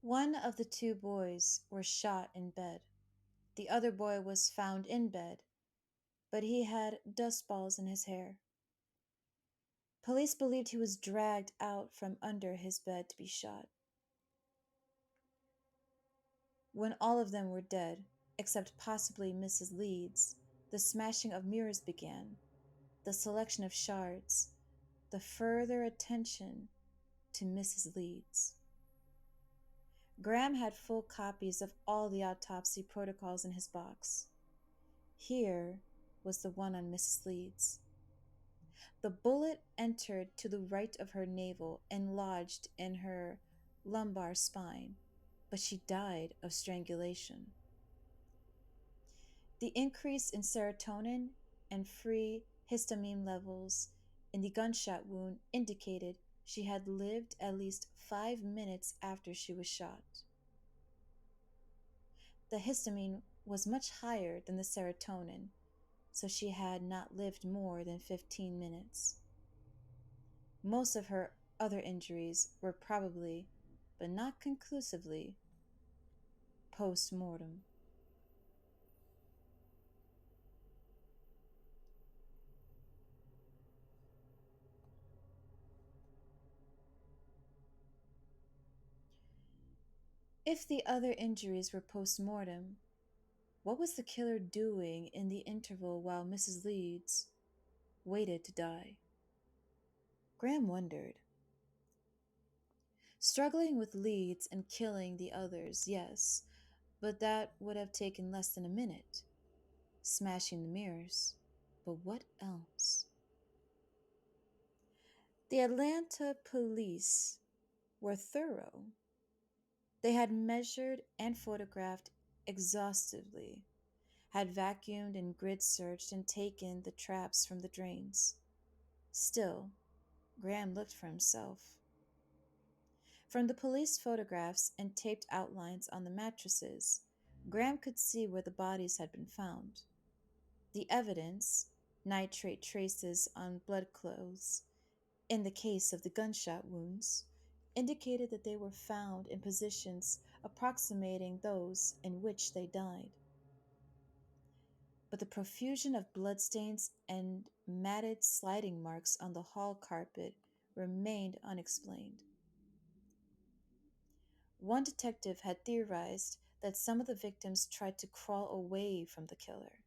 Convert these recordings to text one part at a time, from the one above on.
One of the two boys were shot in bed. The other boy was found in bed, but he had dust balls in his hair. Police believed he was dragged out from under his bed to be shot. When all of them were dead, except possibly Mrs. Leeds, the smashing of mirrors began, the selection of shards, the further attention to Mrs. Leeds. Graham had full copies of all the autopsy protocols in his box. Here was the one on Mrs. Leeds. The bullet entered to the right of her navel and lodged in her lumbar spine, but she died of strangulation. The increase in serotonin and free histamine levels in the gunshot wound indicated she had lived at least 5 minutes after she was shot. The histamine was much higher than the serotonin, so she had not lived more than 15 minutes. Most of her other injuries were probably, but not conclusively, post-mortem. If the other injuries were post-mortem, what was the killer doing in the interval while Mrs. Leeds waited to die? Graham wondered. Struggling with Leeds and killing the others, yes, but that would have taken less than a minute. Smashing the mirrors, but what else? The Atlanta police were thorough. They had measured and photographed exhaustively, had vacuumed and grid searched and taken the traps from the drains. Still, Graham looked for himself. From the police photographs and taped outlines on the mattresses, Graham could see where the bodies had been found. The evidence, nitrate traces on blood clothes, in the case of the gunshot wounds, indicated that they were found in positions approximating those in which they died. But the profusion of bloodstains and matted sliding marks on the hall carpet remained unexplained. One detective had theorized that some of the victims tried to crawl away from the killer.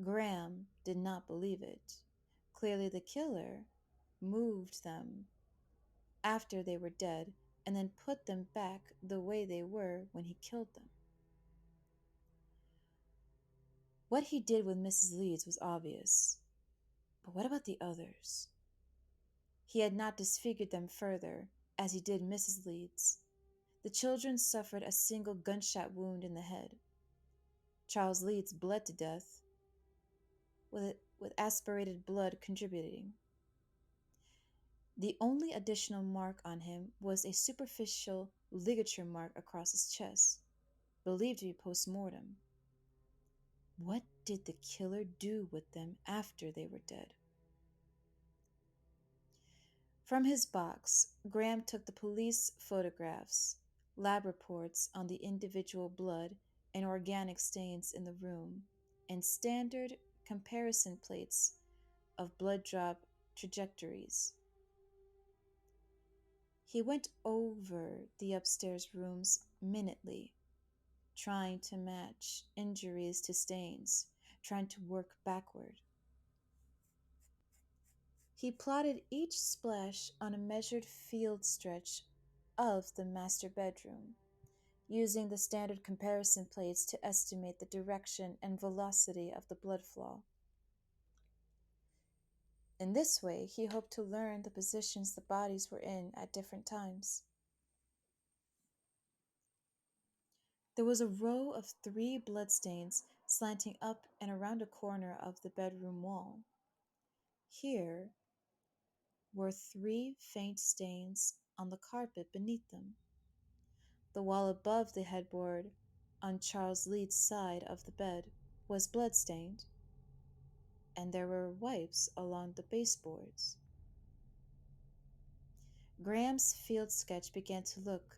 Graham did not believe it. Clearly, the killer moved them after they were dead and then put them back the way they were when he killed them. What he did with Mrs. Leeds was obvious, but what about the others? He had not disfigured them further, as he did Mrs. Leeds. The children suffered a single gunshot wound in the head. Charles Leeds bled to death, with aspirated blood contributing. The only additional mark on him was a superficial ligature mark across his chest, believed to be post-mortem. What did the killer do with them after they were dead? From his box, Graham took the police photographs, lab reports on the individual blood and organic stains in the room, and standard comparison plates of blood drop trajectories. He went over the upstairs rooms minutely, trying to match injuries to stains, trying to work backward. He plotted each splash on a measured field stretch of the master bedroom, using the standard comparison plates to estimate the direction and velocity of the blood flow. In this way, he hoped to learn the positions the bodies were in at different times. There was a row of 3 bloodstains slanting up and around a corner of the bedroom wall. Here were 3 faint stains on the carpet beneath them. The wall above the headboard on Charles Leeds' side of the bed was blood-stained, and there were wipes along the baseboards. Graham's field sketch began to look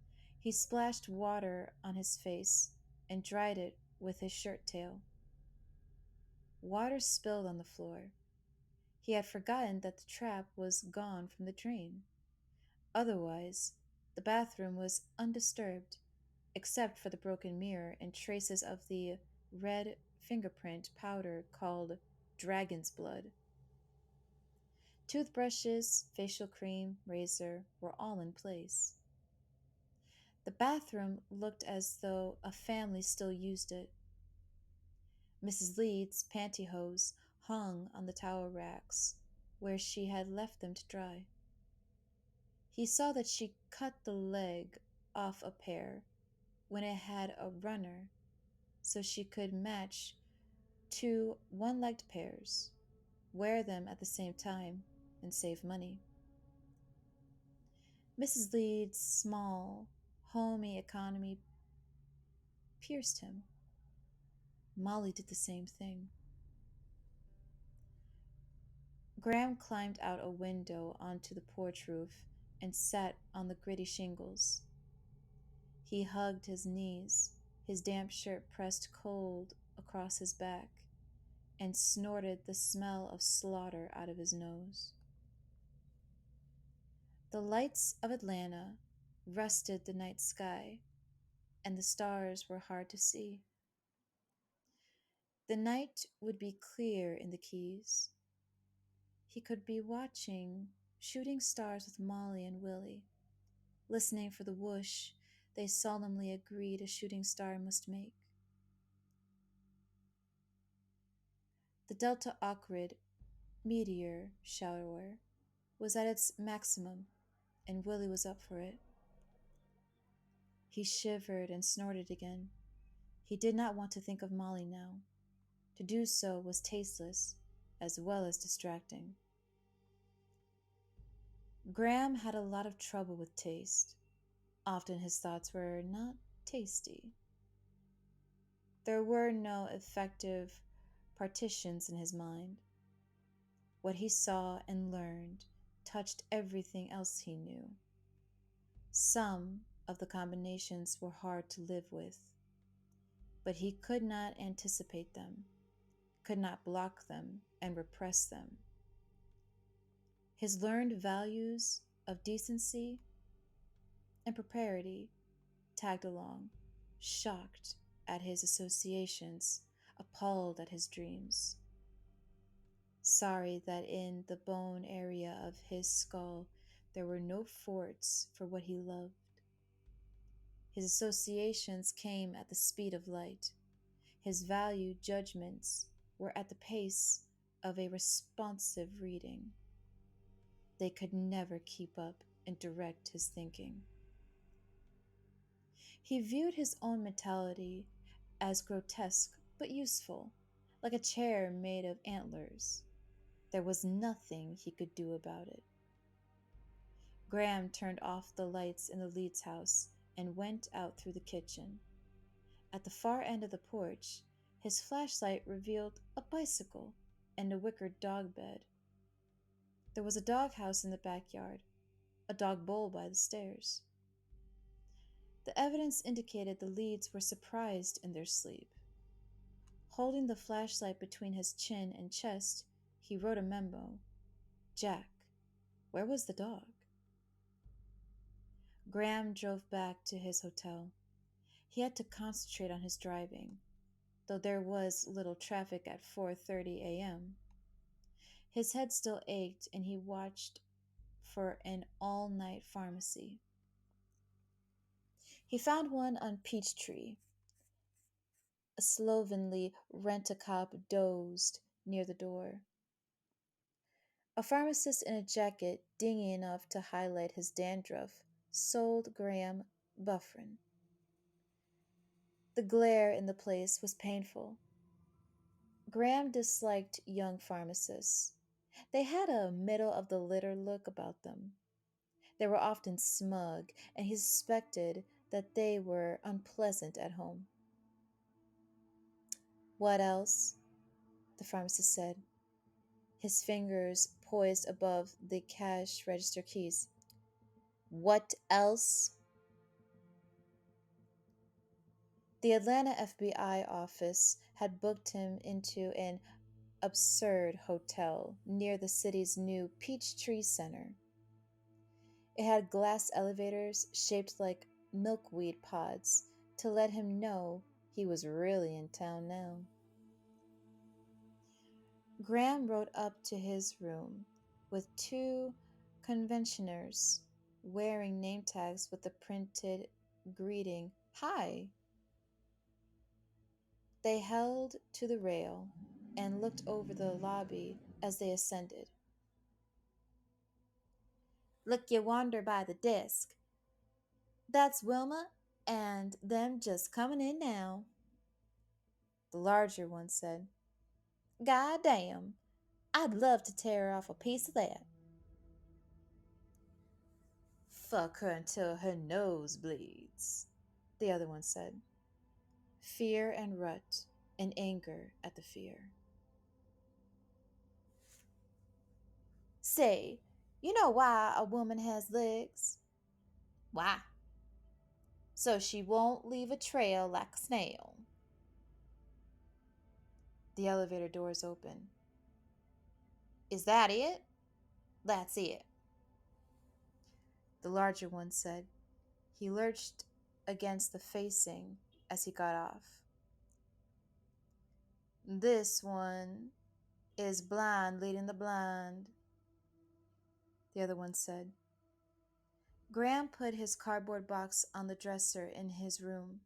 He splashed water on his face and dried it with his shirt tail. Water spilled on the floor. He had forgotten that the trap was gone from the drain. Otherwise, the bathroom was undisturbed, except for the broken mirror and traces of the red fingerprint powder called dragon's blood. Toothbrushes, facial cream, razor were all in place. The bathroom looked as though a family still used it. Mrs. Leeds' pantyhose hung on the towel racks where she had left them to dry. He saw that she cut the leg off a pair when it had a runner so she could match two one-legged pairs, wear them at the same time, and save money. Mrs. Leeds' small, homey economy pierced him. Molly did the same thing. Graham climbed out a window onto the porch roof and sat on the gritty shingles. He hugged his knees, his damp shirt pressed cold across his back, and snorted the smell of slaughter out of his nose. The lights of Atlanta rusted the night sky, and the stars were hard to see. The night would be clear in the Keys. He could be watching shooting stars with Molly and Willie, listening for the whoosh they solemnly agreed a shooting star must make. The 𝘈𝘳𝘓𝘃𝘠𝘠𝘠𝘠𝘠𝑢𝑟 was at its maximum, and Willie was up for it. He shivered and snorted again. He did not want to think of Molly now. To do so was tasteless, as well as distracting. Graham had a lot of trouble with taste. Often his thoughts were not tasty. There were no effective partitions in his mind. What he saw and learned touched everything else he knew. Some of the combinations were hard to live with, but he could not anticipate them, could not block them and repress them. His learned values of decency and propriety tagged along, shocked at his associations, appalled at his dreams. Sorry that in the bone area of his skull there were no forts for what he loved. His associations came at the speed of light. His value judgments were at the pace of a responsive reading. They could never keep up and direct his thinking. He viewed his own mentality as grotesque but useful, like a chair made of antlers. There was nothing he could do about it. Graham turned off the lights in the Leeds house and went out through the kitchen. At the far end of the porch, his flashlight revealed a bicycle and a wicker dog bed. There was a doghouse in the backyard, a dog bowl by the stairs. The evidence indicated the Leeds were surprised in their sleep. Holding the flashlight between his chin and chest, he wrote a memo. Jack, where was the dog? Graham drove back to his hotel. He had to concentrate on his driving, though there was little traffic at 4:30 a.m. His head still ached, and he watched for an all-night pharmacy. He found one on Peachtree. A slovenly rent-a-cop dozed near the door. A pharmacist in a jacket dingy enough to highlight his dandruff sold Graham Bufferin. The glare in the place was painful. Graham disliked young pharmacists. They had a middle-of-the-litter look about them. They were often smug, and he suspected that they were unpleasant at home. "What else?" the pharmacist said, his fingers poised above the cash register keys. "What else?" The Atlanta FBI office had booked him into an absurd hotel near the city's new Peachtree Center. It had glass elevators shaped like milkweed pods to let him know he was really in town now. Graham rode up to his room with two conventioners wearing name tags with the printed greeting, "Hi." They held to the rail and looked over the lobby as they ascended. "Look yonder by the desk. That's Wilma and them just coming in now," the larger one said. "God damn, I'd love to tear off a piece of that." "Fuck her until her nose bleeds," the other one said. Fear and rut, and anger at the fear. "Say, you know why a woman has legs?" "Why?" "So she won't leave a trail like a snail." The elevator doors open. "Is that it?" "That's it," the larger one said. He lurched against the facing as he got off. "This one is blind leading the blind," the other one said. Graham put his cardboard box on the dresser in his room.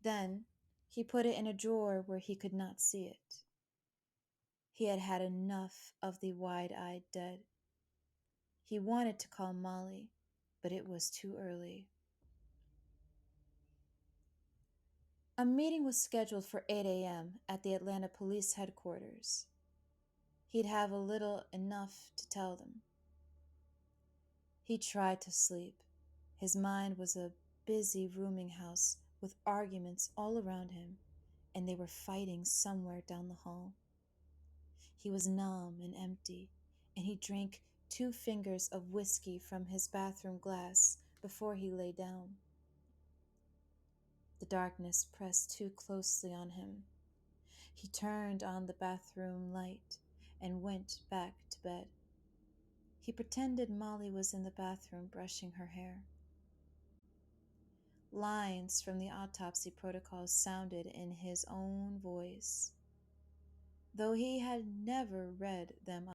Then he put it in a drawer where he could not see it. He had had enough of the wide-eyed dead. He wanted to call Molly, but it was too early. A meeting was scheduled for 8 a.m. at the Atlanta police headquarters. He'd have a little enough to tell them. He tried to sleep. His mind was a busy rooming house with arguments all around him, and they were fighting somewhere down the hall. He was numb and empty, and he drank 2 fingers of whiskey from his bathroom glass before he lay down. The darkness pressed too closely on him. He turned on the bathroom light and went back to bed. He pretended Molly was in the bathroom brushing her hair. Lines from the autopsy protocols sounded in his own voice, though he had never read them